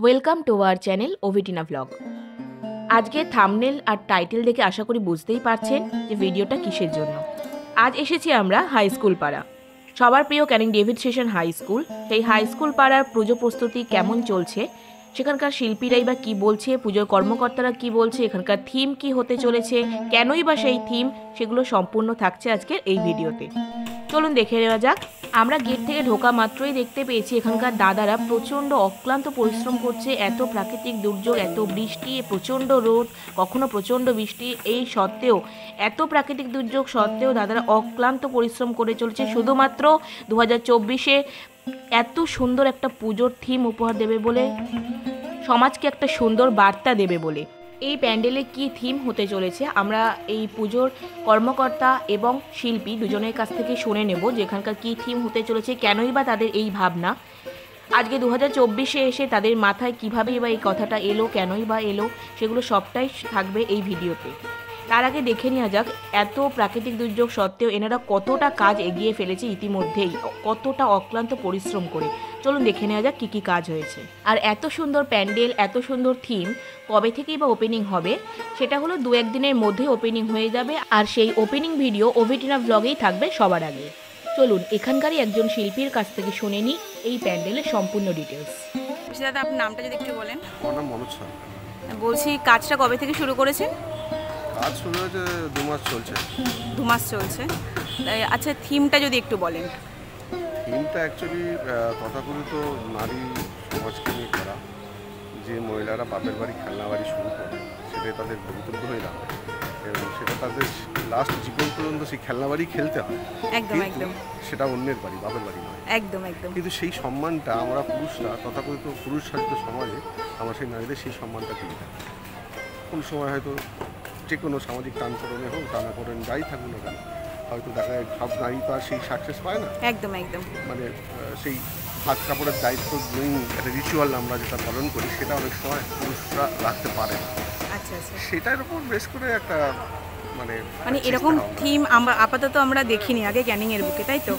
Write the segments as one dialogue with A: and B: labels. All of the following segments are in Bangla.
A: ওয়েলকাম টু আওয়ার চ্যানেল ওভিটিনা ব্লগ। আজকে থাম্বনেল আর টাইটেল দেখে আশা করি বুঝতেই পারছেন যে ভিডিওটা কিসের জন্য। আজ এসেছি আমরা হাই স্কুল পাড়া, সবার প্রিয় Canning David Sassoon high school. সেই হাই স্কুল পাড়ার পুজো প্রস্তুতি কেমন চলছে, সেখানকার শিল্পীরাই বা কী বলছে, পুজোর কর্মকর্তারা কি বলছে, এখানকার থিম কি হতে চলেছে, কেনই বা সেই থিম, সেগুলো সম্পূর্ণ থাকছে আজকের এই ভিডিওতে। চলুন দেখে নেওয়া যাক। আমরা গেট থেকে ঢোকা মাত্রই দেখতে পেয়েছি এখানকার দাদারা প্রচণ্ড অক্লান্ত পরিশ্রম করছে। এত প্রাকৃতিক দুর্যোগ, এত বৃষ্টি, প্রচণ্ড রোদ, কখনো প্রচণ্ড বৃষ্টি, এই সত্ত্বেও, এত প্রাকৃতিক দুর্যোগ সত্ত্বেও দাদারা অক্লান্ত পরিশ্রম করে চলছে শুধুমাত্র 2024-এ এত সুন্দর একটা পুজোর থিম উপহার দেবে বলে, সমাজকে একটা সুন্দর বার্তা দেবে বলে। এই প্যান্ডেলে কি থিম হতে চলেছে আমরা এই পুজোর কর্মকর্তা এবং শিল্পী দুজনের কাছ থেকে শুনে নেব, যে এখানকার কী থিম হতে চলেছে, কেনই বা তাদের এই ভাবনা। আজকে 2024-এ এসে তাদের মাথায় কীভাবেই বা এই কথাটা এলো, কেনই বা এলো, সেগুলো সবটাই থাকবে এই ভিডিওতে। তার আগে দেখে নেওয়া যাক এত প্রাকৃতিক দুর্যোগ সত্ত্বেও এনারা কতটা কাজ এগিয়ে ফেলেছে ইতিমধ্যেই, কতটা অক্লান্ত পরিশ্রম করে। চলুন দেখে নেওয়া যাক কী কী কাজ হয়েছে। আর এত সুন্দর প্যান্ডেল, এত সুন্দর থিম কবে থেকেই বা ওপেনিং হবে, সেটা হলো 2-1 দিনের মধ্যে ওপেনিং হয়ে যাবে। আর সেই ওপেনিং ভিডিও ওভিটিনা ব্লগেই থাকবে সবার আগে। চলুন এখানকারই একজন শিল্পীর কাছ থেকে শুনে নিই এই প্যান্ডেলের সম্পূর্ণ ডিটেলস।
B: দাদা, আপনার নামটা যদি একটু বলেন।
C: আমার নাম মনোজ সরকার।
B: বলছি, কাজটা কবে থেকে শুরু করেছেন?
C: কাজ শুরু হয়েছে 2 মাস চলছে।
B: 2 মাস চলছে। আচ্ছা, থিমটা যদি একটু বলেন।
C: থিমটা অ্যাকচুয়ালি তথাকথিত নারী সমাজকে নিয়ে করা। যে মহিলারা বাপের বাড়ি খেলনা বাড়ি শুরু করে, সেটাই তাদের গন্তব্য হয়ে দাঁড়ায় এবং সেটা তাদের লাস্ট জীবন পর্যন্ত সেই খেলনা বাড়ি খেলতে হয়।
B: একদম একদম।
C: সেটা অন্যের বাড়ি, বাপের বাড়ি নয়।
B: একদম একদম। কিন্তু
C: সেই সম্মানটা আমরা পুরুষরা, তথাকথিত পুরুষ শাসিত সমাজে আমরা সেই নারীদের সেই সম্মানটা দিয়ে থাকি। কোনো সময় হয়তো যে কোনো সামাজিক টানকরণে হোক, টানাকরণ যাই থাকুক না কেন, হয়তো দেখা যায় সব নারী তো আর সেই সাকসেস পায় না।
B: একদম একদম।
C: মানে সেই হাত কাপড়ের দায়িত্ব একটা রিচুয়াল আমরা যেটা পালন করি, সেটা অনেক সময় পুরুষরা রাখতে পারে না।
B: আচ্ছা আচ্ছা।
C: সেটার উপর বেশ করে একটা মানে
B: এরকম থিম আমরা আপাতত আমরা দেখিনি আগে ক্যানিংয়ের বুকে, তাই তো?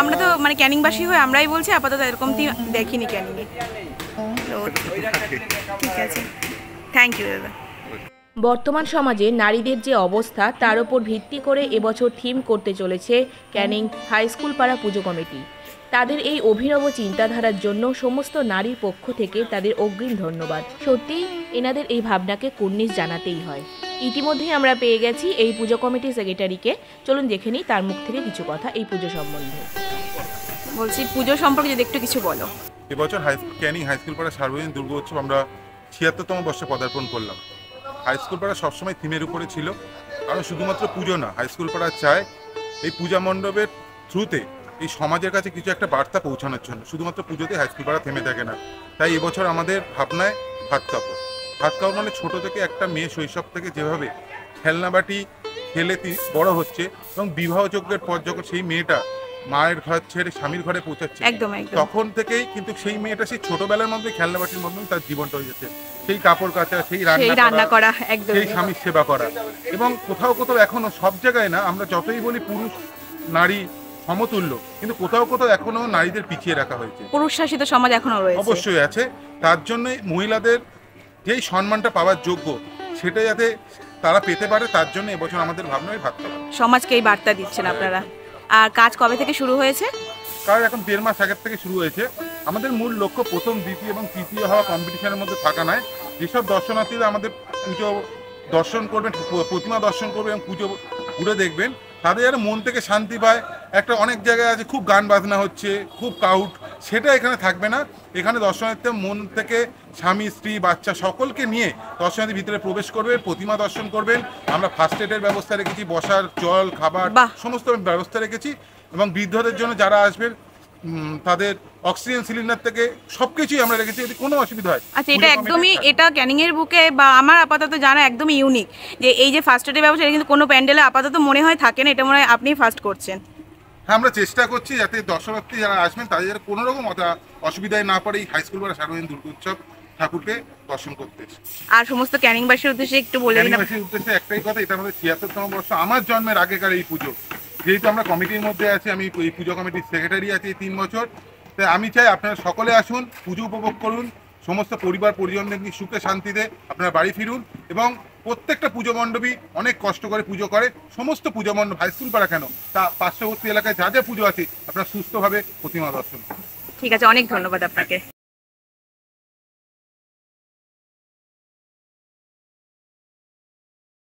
B: আমরা তো মানে ক্যানিংবাসী হয়ে আমরাই বলছি, আপাতত এরকম থিম দেখিনি ক্যানিংয়ে। ঠিক আছে, থ্যাংক ইউ দাদা।
A: বর্তমান সমাজে নারীদের যে অবস্থা, তার উপর ভিত্তি করে এবছর থিম করতে চলেছে ক্যানিং হাই স্কুল পাড়া পুজো কমিটি। তাদের এই অভিনব চিন্তাধারার জন্য সমস্ত নারীর পক্ষ থেকে তাদের অগ্রিম ধন্যবাদ। সত্যিই এনাদের এই ভাবনাকে কুর্নিশ জানাতেই হয়। ইতিমধ্যেই আমরা পেয়ে গেছি এই পুজো কমিটির সেক্রেটারিকে। চলুন দেখে নিই তার মুখ থেকে কিছু কথা এই পুজো সম্বন্ধে।
B: বলছি, পুজো সম্পর্কে যদি একটু কিছু বলো।
D: এবছর ক্যানিং হাই স্কুল পাড়া সার্বজনীন দুর্গোৎসব আমরা 76তম বর্ষে পদার্পণ করলাম। হাই স্কুল পাড়া সবসময় থিমের উপরে ছিল, কারণ শুধুমাত্র পুজো না, হাই স্কুল পাড়া চায় এই পূজা মণ্ডপের থ্রুতে এই সমাজের কাছে কিছু একটা বার্তা পৌঁছানোর জন্য। শুধুমাত্র পুজোতে হাই স্কুল পাড়া থেমে থাকে না। তাই এবছর আমাদের ভাবনায় ভাত কাপড়। ভাত কাপড় মানে ছোটো থেকে একটা মেয়ে শৈশব থেকে যেভাবে খেলনাবাটি খেলে বড় হচ্ছে এবং বিবাহযজ্ঞের পর যখন সেই মেয়েটা মায়ের ঘর ছেড়ে স্বামীর ঘরে পৌঁছাচ্ছে, তখন থেকেই কিন্তু সেই মেয়েটা সেই ছোটবেলার মধ্যে খেলনাবাটির মধ্যে তার জীবনটা হয়ে যাচ্ছে। সেই কাপড় কাচা, সেই রান্না করা, সেই স্বামীর সেবা করা। এবং কোথাও কোথাও এখনো সব জায়গায় না, আমরা যতই বলি পুরুষ নারী সমতুল্য, কিন্তু কোথাও কোথাও এখনো নারীদের পিছিয়ে রাখা হয়েছে।
B: পুরুষ শাসিত সমাজ এখনো রয়েছে।
D: অবশ্যই আছে। তার জন্য মহিলাদের যেই সম্মানটা পাওয়ার যোগ্য, সেটা যাতে তারা পেতে পারে, তার জন্য এবছর আমাদের ভাবনায় ভাত খাওয়া।
B: সমাজকে এই বার্তা দিচ্ছেন আপনারা। আর কাজ কবে থেকে শুরু হয়েছে?
D: কাজ এখন 1.5 মাস আগের থেকে শুরু হয়েছে। আমাদের মূল লক্ষ্য প্রথম, দ্বিতীয় এবং তৃতীয় হওয়া কম্পিটিশনের মধ্যে থাকা নয়। যেসব দর্শনার্থীরা আমাদের পুজো দর্শন করবেন, প্রতিমা দর্শন করবেন এবং পুজো ঘুরে দেখবেন, তাদের যেন মন থেকে শান্তি পায়। একটা অনেক জায়গায় আছে খুব গান বাজনা হচ্ছে, খুব ক্রাউড, সেটা এখানে থাকবে না। এখানে দর্শনার্থীরা মন থেকে স্বামী, স্ত্রী, বাচ্চা সকলকে নিয়ে দর্শনার্থী ভিতরে প্রবেশ করবে, প্রতিমা দর্শন করবেন। আমরা ফার্স্ট এডের ব্যবস্থা রেখেছি, বসার, জল, খাবার সমস্ত ব্যবস্থা রেখেছি। এবং বৃদ্ধদের জন্য যারা আসবেন তাদের অক্সিজেন সিলিন্ডার থেকে সবকিছুই আমরা রেখেছি, যদি কোনো অসুবিধা হয়।
B: আচ্ছা, এটা একদমই, এটা ক্যানিং এর বুকে বা আমার আপাতত জানা একদমই ইউনিক, যে এই যে ফার্স্ট এডের ব্যবস্থা, এটা কিন্তু কোনো প্যান্ডেলে আপাতত মনে হয় থাকে না। এটা মনে হয় আপনি ফার্স্ট করছেন।
D: হ্যাঁ, আমরা চেষ্টা করছি যাতে দর্শনার্থী যারা আসবেন তাদের যারা কোনো রকম অসুবিধায় না পড়ে এই হাই স্কুল পাড়া সার্বজনীন দুর্গোৎসব ঠাকুরকে দর্শন করতে।
B: আর সমস্ত ক্যানিংবাসীর উদ্দেশ্যে একটু বলে দিন।
D: ক্যানিংবাসীর উদ্দেশ্যে একটাই কথা, এটা আমাদের 76তম বর্ষ। আমার জন্মের আগেকার এই পুজো, যেহেতু আমরা কমিটির মধ্যে আছি, আমি এই পুজো কমিটির সেক্রেটারি আছি এই 3 বছর, তাই আমি চাই আপনারা সকলে আসুন, পুজো উপভোগ করুন, সমস্ত পরিবার পরিজনদের নিয়ে সুখে শান্তিতে আপনারা বাড়ি ফিরুন। এবং প্রত্যেকটা পুজো মণ্ডপই অনেক কষ্ট করে পুজো করে, সমস্ত পুজো মণ্ডপ হাই স্কুল পাড়া কেন তা পার্শ্ববর্তী এলাকায় যা যা পুজো আছে আপনারা সুস্থভাবে প্রতিমা দর্শন করুন।
B: ঠিক আছে, অনেক ধন্যবাদ আপনাকে।